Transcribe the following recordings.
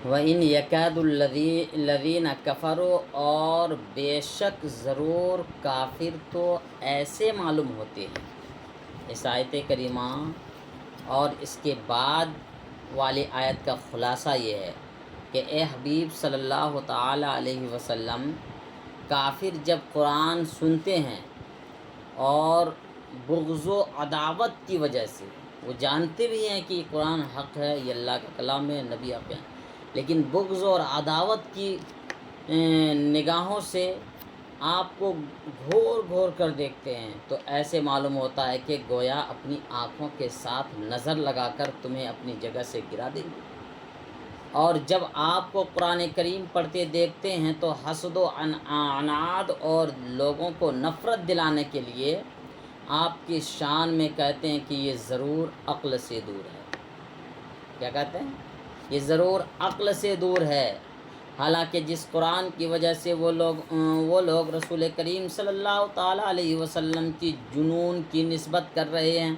وَإِنْ يَكَادُ الَّذِينَ كَفَرُوا، اور بے شک ضرور کافر تو ایسے معلوم ہوتے ہیں۔ اس آیت کریمہ اور اس کے بعد والی آیت کا خلاصہ یہ ہے کہ اے حبیب صلی اللہ تعالی علیہ وسلم، کافر جب قرآن سنتے ہیں اور بغض و عداوت کی وجہ سے، وہ جانتے بھی ہیں کہ یہ قرآن حق ہے، یہ اللہ کا کلام ہے، نبی حق ہے، لیکن بغض اور عداوت کی نگاہوں سے آپ کو گھور گھور کر دیکھتے ہیں، تو ایسے معلوم ہوتا ہے کہ گویا اپنی آنکھوں کے ساتھ نظر لگا کر تمہیں اپنی جگہ سے گرا دیں گے۔ اور جب آپ کو قرآن کریم پڑھتے دیکھتے ہیں تو حسد و عناد اور لوگوں کو نفرت دلانے کے لیے آپ کی شان میں کہتے ہیں کہ یہ ضرور عقل سے دور ہے۔ کیا کہتے ہیں؟ یہ ضرور عقل سے دور ہے۔ حالانکہ جس قرآن کی وجہ سے وہ لوگ رسول کریم صلی اللہ تعالیٰ علیہ وسلم کی جنون کی نسبت کر رہے ہیں،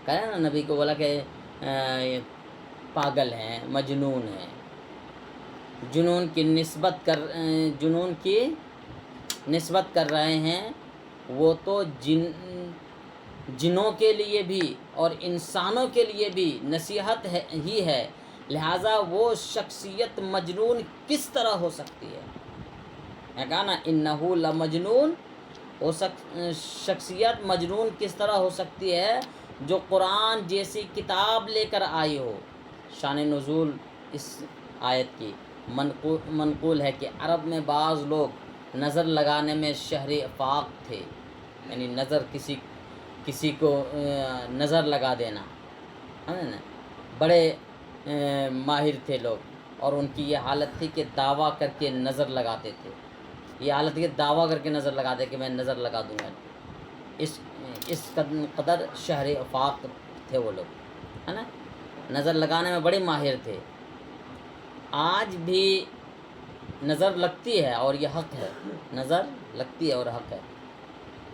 کہا نا نبی کو بولا کہ پاگل ہیں، مجنون ہیں، جنون کی نسبت کر رہے ہیں، وہ تو جنوں کے لیے بھی اور انسانوں کے لیے بھی نصیحت ہی ہے، لہٰذا وہ شخصیت مجنون کس طرح ہو سکتی ہے؟ کہا نا انہو لمجنون، وہ شخصیت مجنون کس طرح ہو سکتی ہے جو قرآن جیسی کتاب لے کر آئی ہو۔ شان نزول اس آیت کی منقول ہے کہ عرب میں بعض لوگ نظر لگانے میں شہر افاق تھے، یعنی نظر کسی کو نظر لگا دینا، ہے نا، بڑے ماہر تھے لوگ، اور ان کی یہ حالت تھی کہ دعویٰ کر کے نظر لگاتے تھے، یہ حالت تھی کہ دعویٰ کر کے نظر لگاتے کہ میں نظر لگا دوں گا، اس قدر شہر افاق تھے وہ لوگ، ہے نا، نظر لگانے میں بڑے ماہر تھے۔ آج بھی نظر لگتی ہے اور یہ حق ہے، نظر لگتی ہے اور حق ہے،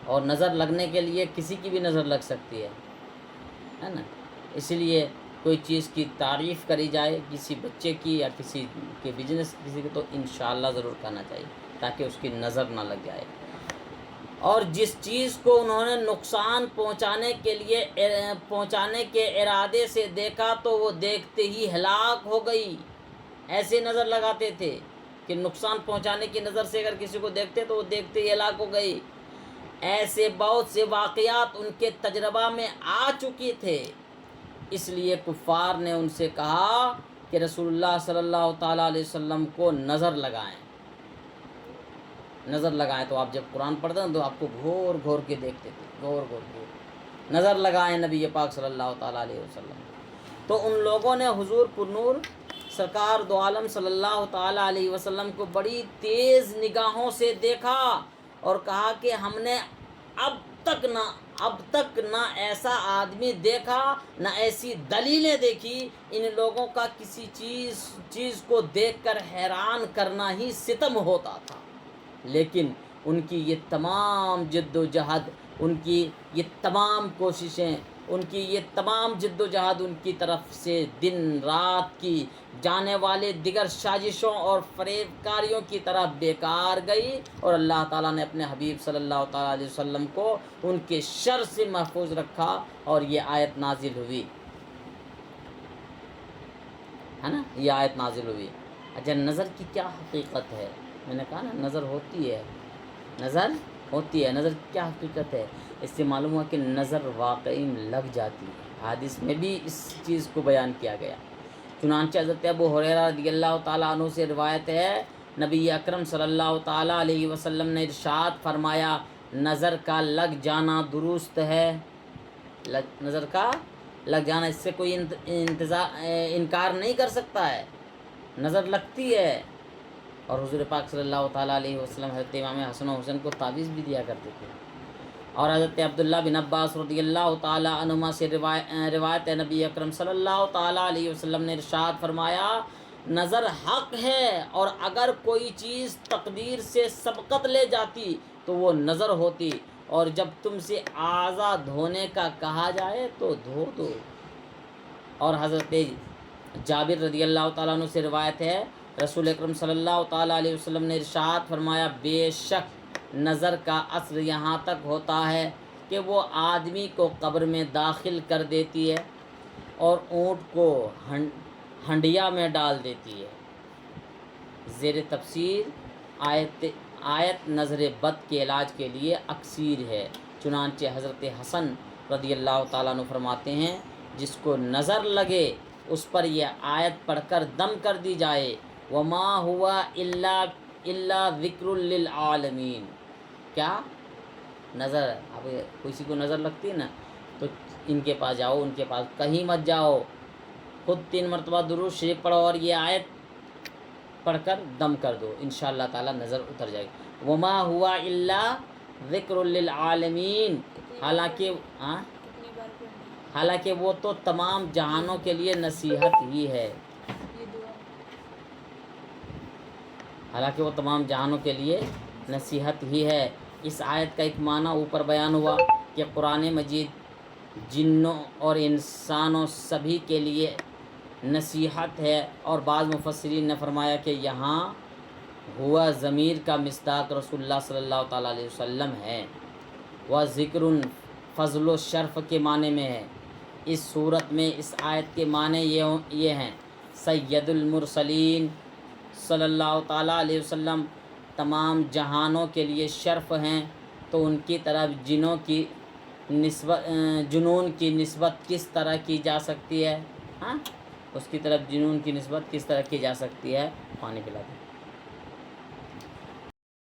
اور نظر لگنے کے لیے کسی کی بھی نظر لگ سکتی ہے نا، اس لیے کوئی چیز کی تعریف کری جائے کسی بچے کی یا کسی کے بزنس کسی کے، تو انشاءاللہ ضرور کرنا چاہیے تاکہ اس کی نظر نہ لگ جائے۔ اور جس چیز کو انہوں نے نقصان پہنچانے کے ارادے سے دیکھا تو وہ دیکھتے ہی ہلاک ہو گئی۔ ایسے نظر لگاتے تھے کہ نقصان پہنچانے کی نظر سے اگر کسی کو دیکھتے تو وہ دیکھتے ہی ہلاک ہو گئی۔ ایسے بہت سے واقعات ان کے تجربہ میں آ چکے تھے، اس لیے کفار نے ان سے کہا کہ رسول اللہ صلی اللہ تعالیٰ علیہ وسلم کو نظر لگائیں۔ تو آپ جب قرآن پڑھتے ہیں تو آپ کو گھور گھور کے دیکھتے تھے، گھور گھور کے نظر لگائیں نبی پاک صلی اللہ تعالیٰ علیہ وسلم۔ تو ان لوگوں نے حضور پر نور سرکار دو عالم صلی اللہ تعالیٰ علیہ وسلم کو بڑی تیز نگاہوں سے دیکھا اور کہا کہ ہم نے اب تک نہ ایسا آدمی دیکھا، نہ ایسی دلیلیں دیکھی۔ ان لوگوں کا کسی چیز کو دیکھ کر حیران کرنا ہی ستم ہوتا تھا، لیکن ان کی یہ تمام جد و جہد، ان کی یہ تمام کوششیں، ان کی یہ تمام جد و جہد ان کی طرف سے دن رات کی جانے والے دیگر سازشوں اور فریب کاریوں کی طرح بیکار گئی، اور اللہ تعالیٰ نے اپنے حبیب صلی اللہ تعالیٰ علیہ وسلم کو ان کے شر سے محفوظ رکھا، اور یہ آیت نازل ہوئی، ہے نا، یہ آیت نازل ہوئی۔ اچھا، نظر کی کیا حقیقت ہے؟ میں نے کہا نا نظر ہوتی ہے، نظر کیا حقیقت ہے؟ اس سے معلوم ہوا کہ نظر واقعی لگ جاتی ہے۔ حدیث میں بھی اس چیز کو بیان کیا گیا۔ چنانچہ حضرت ابو ہریرہ رضی اللہ تعالیٰ عنہ سے روایت ہے، نبی اکرم صلی اللہ تعالیٰ علیہ وسلم نے ارشاد فرمایا، نظر کا لگ جانا درست ہے۔ نظر کا لگ جانا، اس سے کوئی انکار نہیں کر سکتا ہے، نظر لگتی ہے۔ اور حضور پاک صلی اللہ تعالیٰ علیہ وسلم حضرت امام حسن و حسین کو تعویذ بھی دیا کرتے تھے۔ اور حضرت عبداللہ بن عباس رضی اللہ تعالیٰ عنہما سے روایت ہے، نبی اکرم صلی اللہ تعالیٰ علیہ وسلم نے ارشاد فرمایا، نظر حق ہے، اور اگر کوئی چیز تقدیر سے سبقت لے جاتی تو وہ نظر ہوتی، اور جب تم سے اعضاء دھونے کا کہا جائے تو دھو دو۔ اور حضرت جابر رضی اللہ تعالیٰ عنہ سے روایت ہے، رسول اکرم صلی اللہ تعالیٰ علیہ وسلم نے ارشاد فرمایا، بے شک نظر کا اثر یہاں تک ہوتا ہے کہ وہ آدمی کو قبر میں داخل کر دیتی ہے اور اونٹ کو ہنڈیا میں ڈال دیتی ہے۔ زیر تفسیر آیت نظر بد کے علاج کے لیے اکثیر ہے، چنانچہ حضرت حسن رضی اللہ تعالیٰ عنہ فرماتے ہیں، جس کو نظر لگے اس پر یہ آیت پڑھ کر دم کر دی جائے، وما ہوا الا ذکر للعالمین۔ کیا نظر، اب کسی کو نظر لگتی ہے نا تو ان کے پاس جاؤ، ان کے پاس کہیں مت جاؤ، خود 3 مرتبہ درود شریف پڑھو اور یہ آیت پڑھ کر دم کر دو، انشاءاللہ تعالی نظر اتر جائے گی۔ وما ہوا الا ذکر للعالمین، حالانکہ وہ تو تمام جہانوں کے لیے نصیحت ہی ہے، حالانکہ وہ تمام جہانوں کے لیے نصیحت ہی ہے۔ اس آیت کا ایک معنی اوپر بیان ہوا کہ قرآن مجید جنوں اور انسانوں سبھی کے لیے نصیحت ہے، اور بعض مفسرین نے فرمایا کہ یہاں ہوا ضمیر کا مصداق رسول اللہ صلی اللہ تعالیٰ علیہ وسلم ہے، وہ ذکر فضل و شرف کے معنی میں ہے۔ اس صورت میں اس آیت کے معنی یہ ہیں، سید المرسلین صلی اللہ تعالیٰ علیہ وسلم تمام جہانوں کے لیے شرف ہیں، تو ان کی طرف جنون کی نسبت کس طرح کی جا سکتی ہے؟ اس کی طرف جنون کی نسبت کس طرح کی جا سکتی ہے؟ پانی پلا دیں۔